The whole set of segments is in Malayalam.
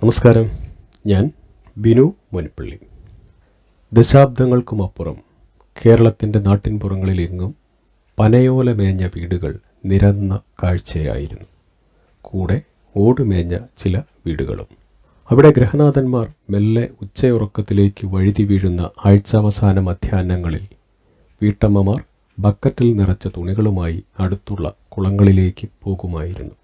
നമസ്കാരം, ഞാൻ ബിനു മുനിപ്പള്ളി. ദശാബ്ദങ്ങൾക്കുമപ്പുറം കേരളത്തിൻ്റെ നാട്ടിൻപുറങ്ങളിലെങ്ങും പനയോല മേഞ്ഞ വീടുകൾ നിരന്ന കാഴ്ചയായിരുന്നു. കൂടെ ഓടുമേഞ്ഞ ചില വീടുകളും. അവിടെ ഗൃഹനാഥന്മാർ മെല്ലെ ഉച്ചയുറക്കത്തിലേക്ക് വഴുതി വീഴുന്ന ആഴ്ചാവസാന മധ്യാഹ്നങ്ങളിൽ വീട്ടമ്മമാർ ബക്കറ്റിൽ നിറച്ച തുണികളുമായി അടുത്തുള്ള കുളങ്ങളിലേക്ക് പോകുമായിരുന്നു.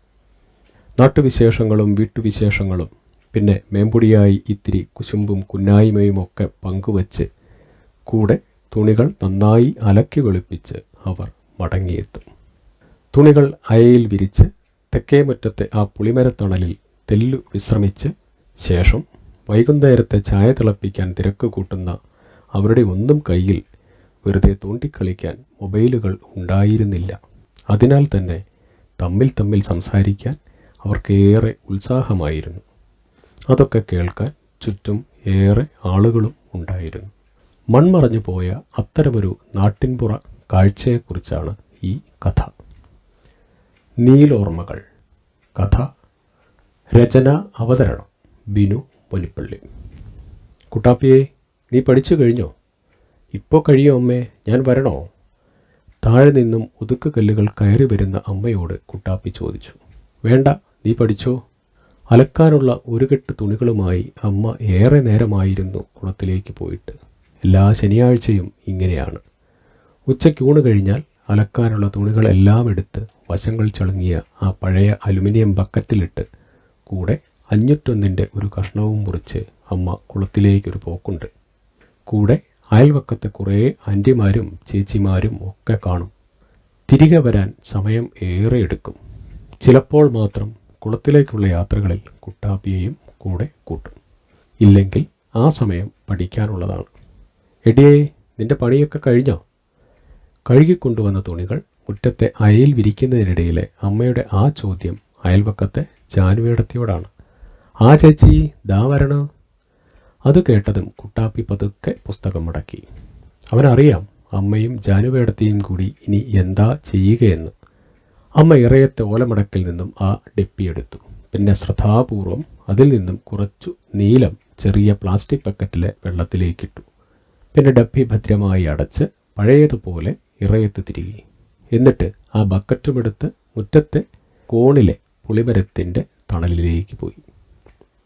നാട്ടുവിശേഷങ്ങളും വീട്ടുവിശേഷങ്ങളും പിന്നെ മേമ്പൊടിയായി ഇത്തിരി കുശുമ്പും കുന്നായ്മയുമൊക്കെ പങ്കുവച്ച് കൂടെ തുണികൾ നന്നായി അലക്കി വെളുപ്പിച്ച് അവർ മടങ്ങിയെത്തും. തുണികൾ അയയിൽ വിരിച്ച് തെക്കേ മുറ്റത്തെ ആ പുളിമരത്തണലിൽ തെല്ലു വിശ്രമിച്ച് ശേഷം വൈകുന്നേരത്തെ ചായ തിളപ്പിക്കാൻ തിരക്ക് കൂട്ടുന്ന അവരുടെ ഒന്നും കയ്യിൽ വെറുതെ തോണ്ടിക്കളിക്കാൻ മൊബൈലുകൾ ഉണ്ടായിരുന്നില്ല. അതിനാൽ തന്നെ തമ്മിൽ സംസാരിക്കാൻ അവർക്കേറെ ഉത്സാഹമായിരുന്നു. അതൊക്കെ കേൾക്കാൻ ചുറ്റും ഏറെ ആളുകളും ഉണ്ടായിരുന്നു. മൺമറഞ്ഞു പോയ അത്തരമൊരു നാട്ടിൻപുറ കാഴ്ചയെക്കുറിച്ചാണ് ഈ കഥ. നീലോർമ്മകൾ. കഥ, രചന, അവതരണം ബിനു മുനിപ്പള്ളി. കുട്ടാപ്പിയെ, നീ പഠിച്ചു കഴിഞ്ഞോ? ഇപ്പോൾ കഴിയോ അമ്മേ, ഞാൻ വരണോ? താഴെ നിന്നും ഒതുക്കുകല്ലുകൾ കയറി വരുന്ന അമ്മയോട് കുട്ടാപ്പി ചോദിച്ചു. വേണ്ട, നീ പഠിച്ചോ. അലക്കാനുള്ള ഒരു കെട്ട് തുണികളുമായി അമ്മ ഏറെ നേരമായിരുന്നു കുളത്തിലേക്ക് പോയിട്ട്. എല്ലാ ശനിയാഴ്ചയും ഇങ്ങനെയാണ്. ഉച്ചയ്ക്കൂണ് കഴിഞ്ഞാൽ അലക്കാനുള്ള തുണികളെല്ലാം എടുത്ത് വശങ്ങൾ ചളുങ്ങിയ ആ പഴയ അലുമിനിയം ബക്കറ്റിലിട്ട് കൂടെ 501 ഒരു കഷ്ണവും മുറിച്ച് അമ്മ കുളത്തിലേക്കൊരു പോക്കുണ്ട്. കൂടെ അയൽവക്കത്തെ കുറേ ആൻറ്റിമാരും ചേച്ചിമാരും ഒക്കെ കാണും. തിരികെ വരാൻ സമയം ഏറെ എടുക്കും. ചിലപ്പോൾ മാത്രം കുളത്തിലേക്കുള്ള യാത്രകളിൽ കുട്ടാപ്പിയെയും കൂടെ കൂട്ടും. ഇല്ലെങ്കിൽ ആ സമയം പഠിക്കാനുള്ളതാണ്. എടിയേ, നിന്റെ പണിയൊക്കെ കഴിഞ്ഞോ? കഴുകിക്കൊണ്ടുവന്ന തുണികൾ മുറ്റത്തെ അയയിൽ വിരിക്കുന്നതിനിടയിലെ അമ്മയുടെ ആ ചോദ്യം അയൽവക്കത്തെ ജാനുവേടത്തിയോടാണ്. ആ ചേച്ചി, ദാ വരണോ. അത് കേട്ടതും കുട്ടാപ്പി പതുക്കെ പുസ്തകം മടക്കി. അവനറിയാം അമ്മയും ജാനുവേടത്തിയും കൂടി ഇനി എന്താ ചെയ്യുകയെന്ന്. അമ്മ ഇറയത്തെ ഓലമടക്കിൽ നിന്നും ആ ഡെപ്പിയെടുത്തു. പിന്നെ ശ്രദ്ധാപൂർവം അതിൽ നിന്നും കുറച്ചു നീലം ചെറിയ പ്ലാസ്റ്റിക് ബക്കറ്റിലെ വെള്ളത്തിലേക്കിട്ടു. പിന്നെ ഡപ്പി ഭദ്രമായി അടച്ച് പഴയതുപോലെ ഇറയത്ത് തിരികെ. എന്നിട്ട് ആ ബക്കറ്റുമെടുത്ത് മുറ്റത്തെ കോണിലെ പുളിമരത്തിൻ്റെ തണലിലേക്ക് പോയി.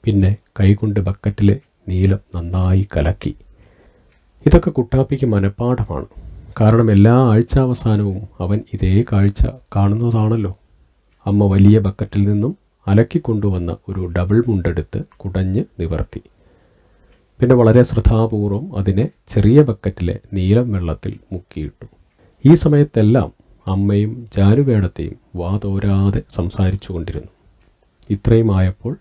പിന്നെ കൈകൊണ്ട് ബക്കറ്റിലെ നീലം നന്നായി കലക്കി. ഇതൊക്കെ കുട്ടാപ്പിക്ക് മനഃപ്പാഠമാണ്. കാരണം എല്ലാ ആഴ്ചാവസാനവും അവൻ ഇതേ കാഴ്ച കാണുന്നതാണല്ലോ. അമ്മ വലിയ ബക്കറ്റിൽ നിന്നും അലക്കിക്കൊണ്ടുവന്ന ഒരു ഡബിൾ മുണ്ടെടുത്ത് കുടഞ്ഞ് നിവർത്തി. പിന്നെ വളരെ ശ്രദ്ധാപൂർവം അതിനെ ചെറിയ ബക്കറ്റിലെ നീലം വെള്ളത്തിൽ മുക്കിയിട്ടു. ഈ സമയത്തെല്ലാം അമ്മയും ജാനുവേടത്തെയും വാതോരാതെ സംസാരിച്ചു കൊണ്ടിരുന്നു. ഇത്രയും ആയപ്പോൾ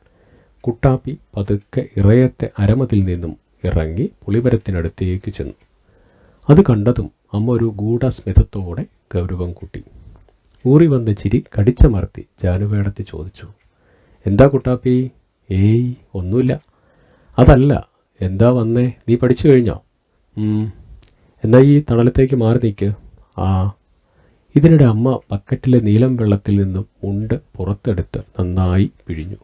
കുട്ടാപ്പി പതുക്കെ ഇറയത്തെ അരമതിൽ നിന്നും ഇറങ്ങി പുളിമരത്തിനടുത്തേക്ക് ചെന്നു. അത് കണ്ടതും അമ്മ ഒരു ഗൂഢസ്മിതത്തോടെ ഗൗരവം കൂട്ടി. ഊറി വന്ന ചിരി കടിച്ചമർത്തി ജാനുവേടത്തി ചോദിച്ചു. എന്താ കുട്ടാപ്പി? ഏയ്, ഒന്നുമില്ല. അതല്ല, എന്താ വന്നേ? നീ പഠിച്ചു കഴിഞ്ഞോ? എന്നാ ഈ തണലത്തേക്ക് മാറി നിൽക്ക്. ആ. ഇതിനിടെ അമ്മ ബക്കറ്റിലെ നീലം വെള്ളത്തിൽ നിന്നും മുണ്ട് പുറത്തെടുത്ത് നന്നായി പിഴിഞ്ഞു.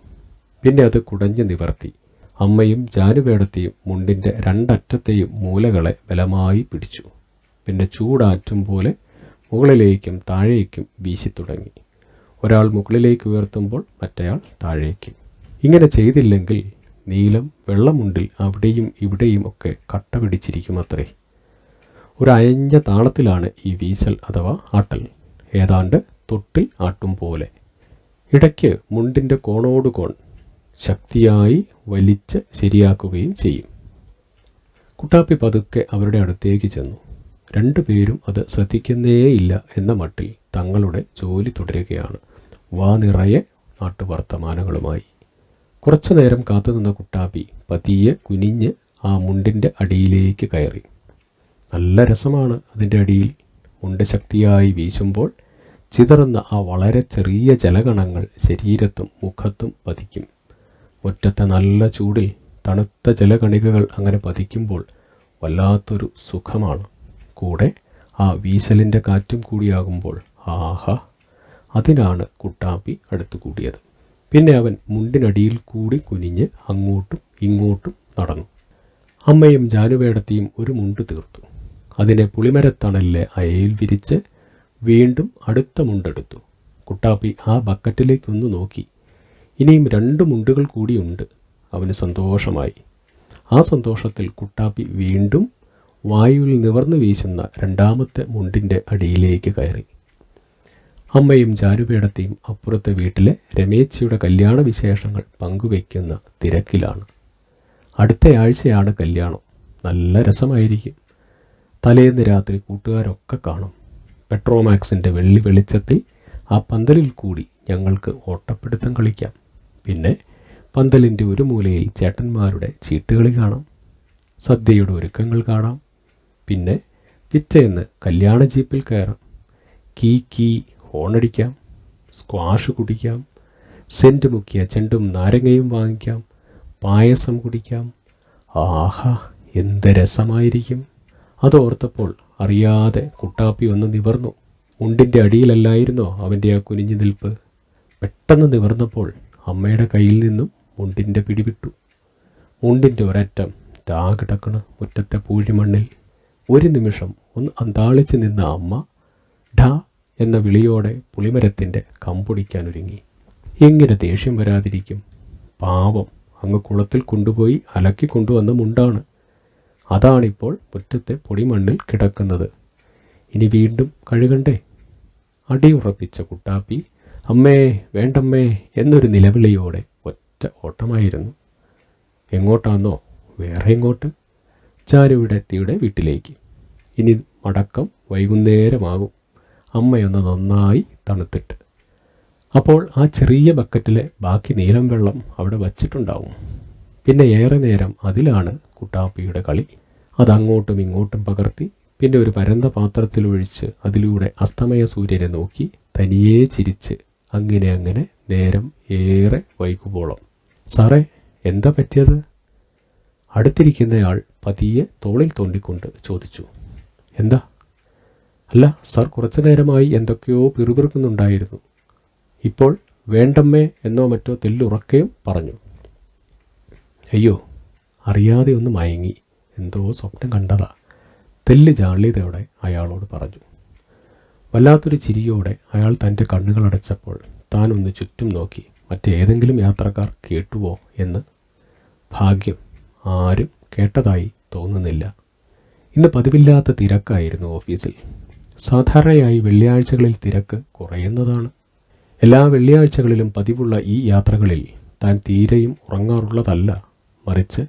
പിന്നെ അത് കുടഞ്ഞ് നിവർത്തി. അമ്മയും ജാനുവേടത്തെയും മുണ്ടിൻ്റെ രണ്ടറ്റത്തെയും മൂലകളെ ബലമായി പിടിച്ചു. പിന്നെ ചൂടാറ്റും പോലെ മുകളിലേക്കും താഴേക്കും വീശി തുടങ്ങി. ഒരാൾ മുകളിലേക്ക് ഉയർത്തുമ്പോൾ മറ്റേയാൾ താഴേക്ക്. ഇങ്ങനെ ചെയ്തില്ലെങ്കിൽ നീലം വെള്ളമുണ്ടിൽ അവിടെയും ഇവിടെയും ഒക്കെ കട്ട പിടിച്ചിരിക്കുമത്രേ. ഒരു അയഞ്ഞ താളത്തിലാണ് ഈ വീശൽ അഥവാ ആട്ടൽ. ഏതാണ്ട് തൊട്ടിൽ ആട്ടും പോലെ. ഇടയ്ക്ക് മുണ്ടിൻ്റെ കോണോടുകോൺ ശക്തിയായി വലിച്ച് ശരിയാക്കുകയും ചെയ്യും. കുട്ടാപ്പി പതുക്കെ അവരുടെ അടുത്തേക്ക് ചെന്നു. രണ്ടുപേരും അത് ശ്രദ്ധിക്കുന്നേയില്ല എന്ന മട്ടിൽ തങ്ങളുടെ ജോലി തുടരുകയാണ്. വാ നിറയെ നാട്ടുവർത്തമാനങ്ങളുമായി. കുറച്ചു നേരം കാത്തുനിന്ന കുട്ടാപ്പി പതിയെ കുനിഞ്ഞ് ആ മുണ്ടിൻ്റെ അടിയിലേക്ക് കയറി. നല്ല രസമാണ് അതിൻ്റെ അടിയിൽ. മുണ്ട് ശക്തിയായി വീശുമ്പോൾ ചിതറുന്ന ആ വളരെ ചെറിയ ജലകണങ്ങൾ ശരീരത്തും മുഖത്തും പതിക്കും. മുറ്റത്തെ നല്ല ചൂടിൽ തണുത്ത ജലകണികകൾ അങ്ങനെ പതിക്കുമ്പോൾ വല്ലാത്തൊരു സുഖമാണ്. കൂടെ ആ വീശലിൻ്റെ കാറ്റും കൂടിയാകുമ്പോൾ ആഹാ, അതിനാണ് കുട്ടാപ്പി അടുത്തു കൂടിയത്. പിന്നെ അവൻ മുണ്ടിനടിയിൽ കൂടി കുനിഞ്ഞ് അങ്ങോട്ടും ഇങ്ങോട്ടും നടന്നു. അമ്മയും ജാനുവേടത്തിയും ഒരു മുണ്ട് തീർത്തു. അതിനെ പുളിമരത്തണലിലെ അയയിൽ വിരിച്ച് വീണ്ടും അടുത്ത മുണ്ടെടുത്തു. കുട്ടാപ്പി ആ ബക്കറ്റിലേക്കൊന്ന് നോക്കി. ഇനിയും 2 മുണ്ടുകൾ കൂടിയുണ്ട്. അവന് സന്തോഷമായി. ആ സന്തോഷത്തിൽ കുട്ടാപ്പി വീണ്ടും വായുവിൽ നിവർന്നു വീശുന്ന 2ാമത്തെ മുണ്ടിൻ്റെ അടിയിലേക്ക് കയറി. അമ്മയും ജാനുവേടത്തെയും അപ്പുറത്തെ വീട്ടിലെ രമേച്ചിയുടെ കല്യാണ വിശേഷങ്ങൾ പങ്കുവയ്ക്കുന്ന തിരക്കിലാണ്. അടുത്ത ആഴ്ചയാണ് കല്യാണം. നല്ല രസമായിരിക്കും. തലേന്ന് രാത്രി കൂട്ടുകാരൊക്കെ കാണും. പെട്രോമാക്സിൻ്റെ വെള്ളി വെളിച്ചത്തിൽ ആ പന്തലിൽ കൂടി ഞങ്ങൾക്ക് ഓട്ടപ്പിടുത്തം കളിക്കാം. പിന്നെ പന്തലിൻ്റെ ഒരു മൂലയിൽ ചേട്ടന്മാരുടെ ചീട്ടുകളി കാണാം. സദ്യയുടെ ഒരുക്കങ്ങൾ കാണാം. പിന്നെ പിറ്റേന്ന് കല്യാണ ജീപ്പിൽ കയറാം. കീ ഹോണടിക്കാം. സ്ക്വാഷ് കുടിക്കാം. സെൻറ്റ് മുക്കിയ ചെണ്ടും നാരങ്ങയും വാങ്ങിക്കാം. പായസം കുടിക്കാം. ആഹാ, എന്ത് രസമായിരിക്കും! അതോർത്തപ്പോൾ അറിയാതെ കുട്ടാപ്പി ഒന്ന് നിവർന്നു. മുണ്ടിൻ്റെ അടിയിലല്ലായിരുന്നോ അവൻ്റെ ആ കുനിഞ്ഞു നിൽപ്പ്? പെട്ടെന്ന് നിവർന്നപ്പോൾ അമ്മയുടെ കയ്യിൽ നിന്നും മുണ്ടിൻ്റെ പിടിവിട്ടു. മുണ്ടിൻ്റെ ഒരറ്റം ദാ കിടക്കണ് മുറ്റത്തെ പൂഴിമണ്ണിൽ. ഒരു നിമിഷം ഒന്ന് അന്താളിച്ച് നിന്ന അമ്മ ഢാ എന്ന വിളിയോടെ പുളിമരത്തിൻ്റെ കമ്പൊടിക്കാനൊരുങ്ങി. എങ്ങനെ ദേഷ്യം വരാതിരിക്കും? പാവം, അങ്ങ് കുളത്തിൽ കൊണ്ടുപോയി അലക്കി കൊണ്ടുവന്ന മുണ്ടാണ്. അതാണിപ്പോൾ മുറ്റത്തെ പൊടിമണ്ണിൽ കിടക്കുന്നത്. ഇനി വീണ്ടും കഴുകണ്ടേ? അടിയുറപ്പിച്ച കുട്ടാപ്പി അമ്മേ, വേണ്ടമ്മേ എന്നൊരു നിലവിളിയോടെ ഒറ്റ ഓട്ടമായിരുന്നു. എങ്ങോട്ടാന്നോ? വേറെ എങ്ങോട്ട്? ജാനുവേടത്തിയുടെ വീട്ടിലേക്ക്. ഇനി മടക്കം വൈകുന്നേരമാകും. അമ്മയൊന്ന് നന്നായി തണുത്തിട്ട്. അപ്പോൾ ആ ചെറിയ ബക്കറ്റിലെ ബാക്കി നീലം വെള്ളം അവിടെ വച്ചിട്ടുണ്ടാവും. പിന്നെ ഏറെ നേരം അതിലാണ് കുട്ടാപ്പിയുടെ കളി. അതങ്ങോട്ടും ഇങ്ങോട്ടും പകർത്തി പിന്നെ ഒരു പരന്ന പാത്രത്തിലൊഴിച്ച് അതിലൂടെ അസ്തമയ സൂര്യനെ നോക്കി തനിയേ ചിരിച്ച് അങ്ങനെ നേരം ഏറെ വൈകുമ്പോളം. സാറേ, എന്താ പറ്റിയത്? അടുത്തിരിക്കുന്നയാൾ പതിയെ തോളിൽ തോണ്ടിക്കൊണ്ട് ചോദിച്ചു. എന്താ? അല്ല സാർ, കുറച്ചു നേരമായി എന്തൊക്കെയോ പിറുപിറുക്കുന്നുണ്ടായിരുന്നു. ഇപ്പോൾ വേണ്ടമ്മേ എന്നോ മറ്റോ തെല്ലുറക്കെയും പറഞ്ഞു. അയ്യോ, അറിയാതെ ഒന്ന് മയങ്ങി. എന്തോ സ്വപ്നം കണ്ടതാ. തെല്ല് ജാള്യതയോടെ അയാളോട് പറഞ്ഞു. വല്ലാത്തൊരു ചിരിയോടെ അയാൾ തൻ്റെ കണ്ണുകളടച്ചപ്പോൾ താനൊന്ന് ചുറ്റും നോക്കി. മറ്റേതെങ്കിലും യാത്രക്കാർ കേട്ടുവോ എന്ന്. ഭാഗ്യം, ആരും കേട്ടതായി തോന്നുന്നില്ല. ഇന്ന് പതിവില്ലാത്ത തിരക്കായിരുന്നു ഓഫീസിൽ. സാധാരണയായി വെള്ളിയാഴ്ചകളിൽ തിരക്ക് കുറയുന്നതാണ്. എല്ലാ വെള്ളിയാഴ്ചകളിലും പതിവുള്ള ഈ യാത്രകളിൽ താൻ തീരെയും ഉറങ്ങാറുള്ളതല്ല. മറിച്ച്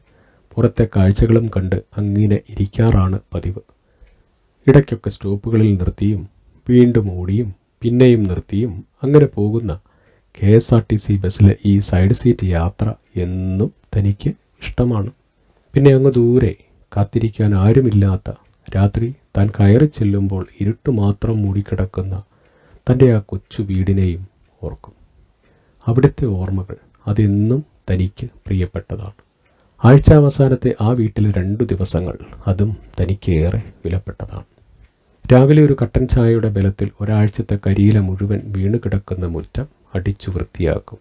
പുറത്തെ കാഴ്ചകളും കണ്ട് അങ്ങനെ ഇരിക്കാറാണ് പതിവ്. ഇടയ്ക്കൊക്കെ സ്റ്റോപ്പുകളിൽ നിർത്തിയും വീണ്ടും ഓടിയും പിന്നെയും നിർത്തിയും അങ്ങനെ പോകുന്ന KSRTC ബസ്സിലെ ഈ സൈഡ് സീറ്റ് യാത്ര എന്നും തനിക്ക് ഇഷ്ടമാണ്. പിന്നെ അങ്ങ് ദൂരെ കാത്തിരിക്കാൻ ആരുമില്ലാത്ത രാത്രി താൻ കയറി ചെല്ലുമ്പോൾ ഇരുട്ട് മാത്രം മൂടിക്കിടക്കുന്ന തൻ്റെ ആ കൊച്ചു വീടിനെയും ഓർക്കും. അവിടുത്തെ ഓർമ്മകൾ അതെന്നും തനിക്ക് പ്രിയപ്പെട്ടതാണ്. ആഴ്ചാവസാനത്തെ ആ വീട്ടിലെ 2 ദിവസങ്ങൾ അതും തനിക്കേറെ വിലപ്പെട്ടതാണ്. രാവിലെ ഒരു കട്ടൻ ചായയുടെ ബലത്തിൽ ഒരാഴ്ചത്തെ കരിയില മുഴുവൻ വീണ് കിടക്കുന്ന മുറ്റം അടിച്ചു വൃത്തിയാക്കും.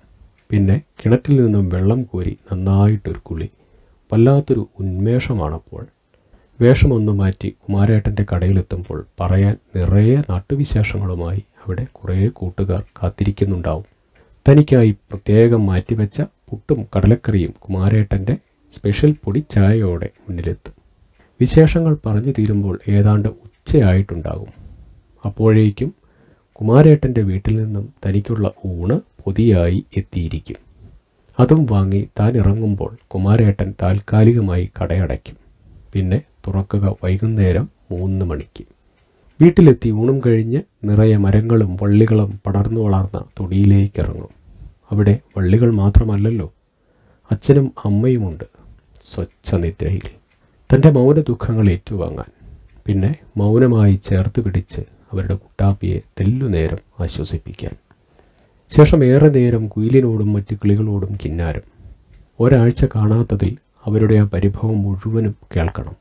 പിന്നെ കിണറ്റിൽ നിന്നും വെള്ളം കോരി നന്നായിട്ടൊരു കുളി. വല്ലാത്തൊരു ഉന്മേഷമാണപ്പോൾ. വേഷമൊന്നു മാറ്റി കുമാരേട്ടൻ്റെ കടയിലെത്തുമ്പോൾ പറയാൻ നിറയെ നാട്ടുവിശേഷങ്ങളുമായി അവിടെ കുറേ കൂട്ടുകാർ കാത്തിരിക്കുന്നുണ്ടാവും. തനിക്കായി പ്രത്യേകം മാറ്റിവെച്ച പുട്ടും കടലക്കറിയും കുമാരേട്ടൻ്റെ സ്പെഷ്യൽ പൊടിച്ചായയോടെ മുന്നിലെത്തും. വിശേഷങ്ങൾ പറഞ്ഞു തീരുമ്പോൾ ഏതാണ്ട് ഉച്ചയായിട്ടുണ്ടാകും. അപ്പോഴേക്കും കുമാരേട്ടൻ്റെ വീട്ടിൽ നിന്നും തനിക്കുള്ള ഊണ് പൊതിയായി എത്തിയിരിക്കും. അതും വാങ്ങി താൻ ഇറങ്ങുമ്പോൾ കുമാരേട്ടൻ താൽക്കാലികമായി കടയടയ്ക്കും. പിന്നെ തുറക്കുക വൈകുന്നേരം 3 മണിക്ക്. വീട്ടിലെത്തി ഊണും കഴിഞ്ഞ് നിറയെ മരങ്ങളും വള്ളികളും പടർന്നു വളർന്ന തൊടിയിലേക്കിറങ്ങും. അവിടെ വള്ളികൾ മാത്രമല്ലല്ലോ, അച്ഛനും അമ്മയുമുണ്ട് സ്വച്ഛ നിദ്രയിൽ. തൻ്റെ മൗന ദുഃഖങ്ങൾ ഏറ്റുവാങ്ങാൻ. പിന്നെ മൗനമായി ചേർത്ത് പിടിച്ച് അവരുടെ കുട്ടാപ്പിയെ തെല്ലുനേരം ആശ്വസിപ്പിക്കാൻ. ശേഷം ഏറെ നേരം കുയിലിനോടും മറ്റ് കിളികളോടും കിന്നാരം. ഒരാഴ്ച കാണാത്തതിൽ അവരുടെ ആ പരിഭവം മുഴുവനും കേൾക്കണം.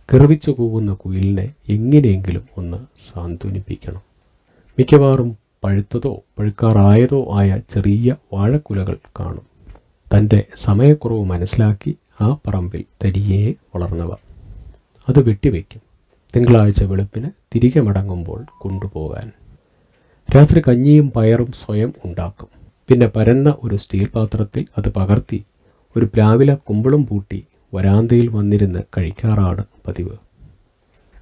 കിറുവിച്ചു പോകുന്ന കുയിലിനെ എങ്ങനെയെങ്കിലും ഒന്ന് സാന്ത്വനിപ്പിക്കണം. മിക്കവാറും പഴുത്തതോ പഴുക്കാറായതോ ആയ ചെറിയ വാഴക്കുലകൾ കാണും. തൻ്റെ സമയക്കുറവ് മനസ്സിലാക്കി ആ പറമ്പിൽ തനിയെ വളർന്നവ. അത് വെട്ടിവെക്കും, തിങ്കളാഴ്ച വെളുപ്പിന് തിരികെ മടങ്ങുമ്പോൾ കൊണ്ടുപോകാൻ. രാത്രി കഞ്ഞിയും പയറും സ്വയം ഉണ്ടാക്കും. പിന്നെ പരന്ന ഒരു സ്റ്റീൽ പാത്രത്തിൽ അത് പകർത്തി ഒരു പ്ലാവില കുമ്പിളും പൂട്ടി വരാന്തയിൽ വന്നിരുന്ന് കഴിക്കാറാണ് പതിവ്.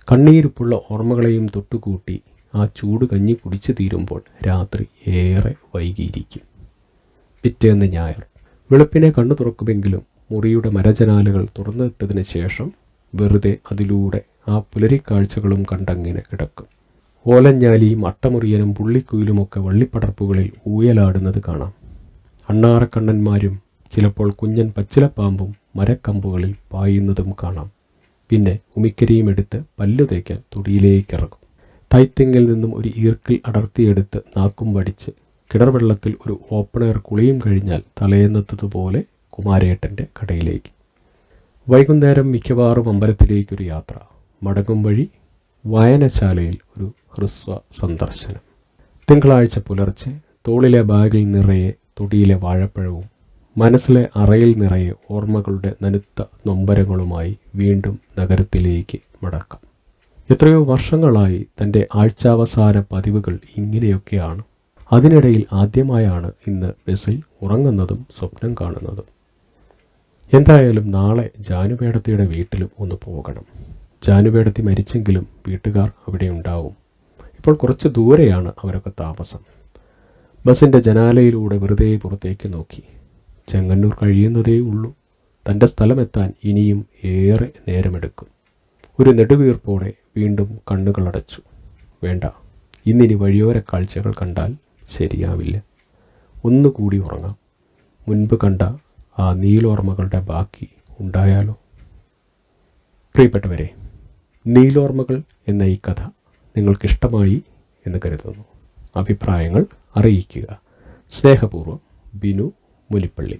കണ്ണീരുപ്പുള്ള ഓർമ്മകളെയും തൊട്ടുകൂട്ടി ആ ചൂട് കഞ്ഞി കുടിച്ചു തീരുമ്പോൾ രാത്രി ഏറെ വൈകിയിരിക്കും. പിറ്റേന്ന് ഞായർ. വെളുപ്പിനെ കണ്ണു തുറക്കുമെങ്കിലും മുറിയുടെ മരജനാലുകൾ തുറന്നിട്ടതിന് ശേഷം വെറുതെ അതിലൂടെ ആ പുലരിക്കാഴ്ചകളും കണ്ടങ്ങനെ കിടക്കും. ഓലഞ്ഞാലിയും അട്ടമുറിയനും പുള്ളിക്കുയിലുമൊക്കെ വള്ളിപ്പടർപ്പുകളിൽ ഊയലാടുന്നത് കാണാം. അണ്ണാറക്കണ്ണന്മാരും ചിലപ്പോൾ കുഞ്ഞൻ പച്ചിലപ്പാമ്പും മരക്കമ്പുകളിൽ പായുന്നതും കാണാം. പിന്നെ ഉമിക്കരിയും എടുത്ത് പല്ലു തേക്കാൻ തൊടിയിലേക്കിറങ്ങും. തൈത്തെങ്ങിൽ നിന്നും ഒരു ഈർക്കിൽ അടർത്തിയെടുത്ത് നാക്കും വടിച്ച് കിണർവെള്ളത്തിൽ ഒരു ഓപ്പണർ കുളിയും കഴിഞ്ഞാൽ തലേന്നത്തതുപോലെ കുമാരേട്ടൻ്റെ കടയിലേക്ക്. വൈകുന്നേരം മിക്കവാറും അമ്പലത്തിലേക്കൊരു യാത്ര. മടങ്ങും വഴി വായനശാലയിൽ ഒരു ഹ്രസ്വ സന്ദർശനം. തിങ്കളാഴ്ച പുലർച്ചെ തോളിലെ ബാഗിൽ നിറയെ തൊടിയിലെ വാഴപ്പഴവും മനസ്സിലെ അറയിൽ നിറയെ ഓർമ്മകളുടെ നനുത്ത നൊമ്പരങ്ങളുമായി വീണ്ടും നഗരത്തിലേക്ക് മടക്കാം. എത്രയോ വർഷങ്ങളായി തൻ്റെ ആഴ്ചാവസാന പതിവുകൾ ഇങ്ങനെയൊക്കെയാണ്. അതിനിടയിൽ ആദ്യമായാണ് ഇന്ന് ബസ്സിൽ ഉറങ്ങുന്നതും സ്വപ്നം കാണുന്നതും. എന്തായാലും നാളെ ജാനുവേടത്തിയുടെ വീട്ടിലും ഒന്ന് പോകണം. ജാനുവേടത്തി മരിച്ചെങ്കിലും വീട്ടുകാർ അവിടെ ഉണ്ടാവും. ഇപ്പോൾ കുറച്ച് ദൂരെയാണ് അവരൊക്കെ താമസം. ബസ്സിൻ്റെ ജനാലയിലൂടെ വെറുതെ പുറത്തേക്ക് നോക്കി. ചെങ്ങന്നൂർ കഴിയുന്നതേ ഉള്ളൂ. തൻ്റെ സ്ഥലമെത്താൻ ഇനിയും ഏറെ നേരമെടുക്കും. ഒരു നെടുവീർപ്പോടെ വീണ്ടും കണ്ണുകളടച്ചു. വേണ്ട, ഇന്നിനി വഴിയോര കാഴ്ചകൾ കണ്ടാൽ ശരിയാവില്ല. ഒന്നുകൂടി ഉറങ്ങാം. മുൻപ് കണ്ട ആ നീലോർമ്മകളുടെ ബാക്കി ഉണ്ടായാലോ? പ്രിയപ്പെട്ടവരെ, നീലോർമ്മകൾ എന്ന ഈ കഥ നിങ്ങൾക്കിഷ്ടമായി എന്ന് കരുതുന്നു. അഭിപ്രായങ്ങൾ അറിയിക്കുക. സ്നേഹപൂർവ്വം, ബിനു മുനിപ്പള്ളി.